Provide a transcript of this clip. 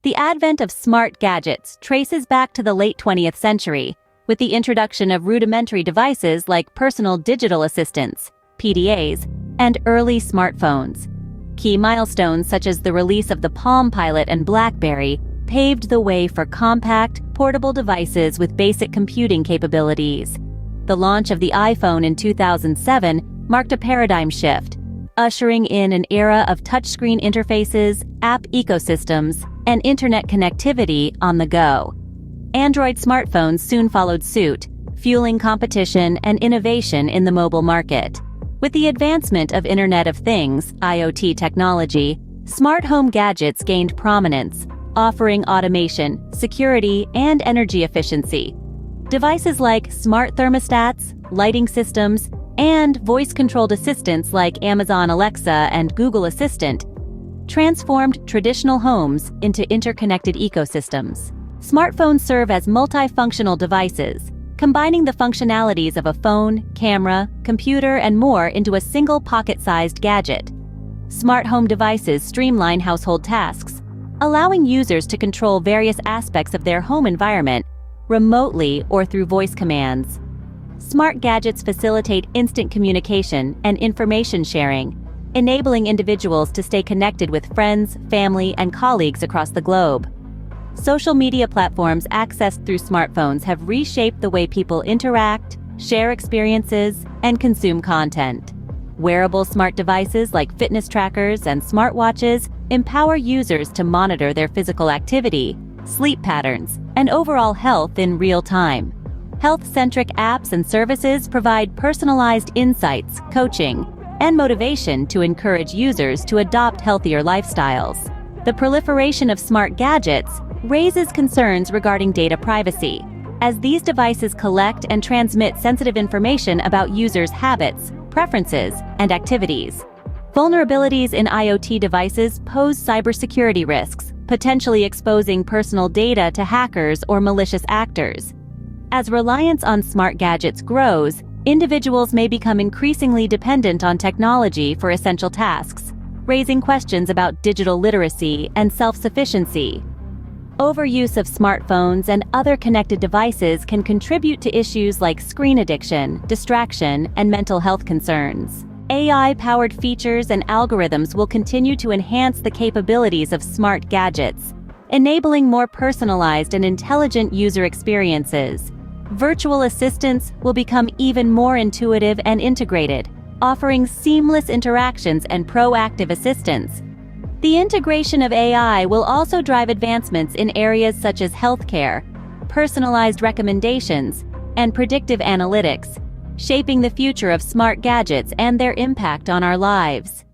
The advent of smart gadgets traces back to the late 20th century, with the introduction of rudimentary devices like personal digital assistants, PDAs, and early smartphones. Key milestones such as the release of the Palm Pilot and BlackBerry paved the way for compact, portable devices with basic computing capabilities. The launch of the iPhone in 2007 marked a paradigm shift, ushering in an era of touchscreen interfaces, app ecosystems, and internet connectivity on the go. Android smartphones soon followed suit, fueling competition and innovation in the mobile market. With the advancement of Internet of Things (IoT) technology, smart home gadgets gained prominence, offering automation, security, and energy efficiency. Devices like smart thermostats, lighting systems, and voice-controlled assistants like Amazon Alexa and Google Assistant transformed traditional homes into interconnected ecosystems. Smartphones serve as multifunctional devices, combining the functionalities of a phone, camera, computer, and more into a single pocket-sized gadget. Smart home devices streamline household tasks, allowing users to control various aspects of their home environment remotely or through voice commands. Smart gadgets facilitate instant communication and information sharing, enabling individuals to stay connected with friends, family, and colleagues across the globe. Social media platforms accessed through smartphones have reshaped the way people interact, share experiences, and consume content. Wearable smart devices like fitness trackers and smartwatches empower users to monitor their physical activity, sleep patterns, and overall health in real time. Health-centric apps and services provide personalized insights, coaching, and motivation to encourage users to adopt healthier lifestyles. The proliferation of smart gadgets raises concerns regarding data privacy, as these devices collect and transmit sensitive information about users' habits, preferences, and activities. Vulnerabilities in IoT devices pose cybersecurity risks, potentially exposing personal data to hackers or malicious actors. As reliance on smart gadgets grows, individuals may become increasingly dependent on technology for essential tasks, raising questions about digital literacy and self-sufficiency. Overuse of smartphones and other connected devices can contribute to issues like screen addiction, distraction, and mental health concerns. AI-powered features and algorithms will continue to enhance the capabilities of smart gadgets, enabling more personalized and intelligent user experiences. Virtual assistants will become even more intuitive and integrated, offering seamless interactions and proactive assistance. The integration of AI will also drive advancements in areas such as healthcare, personalized recommendations, and predictive analytics, shaping the future of smart gadgets and their impact on our lives.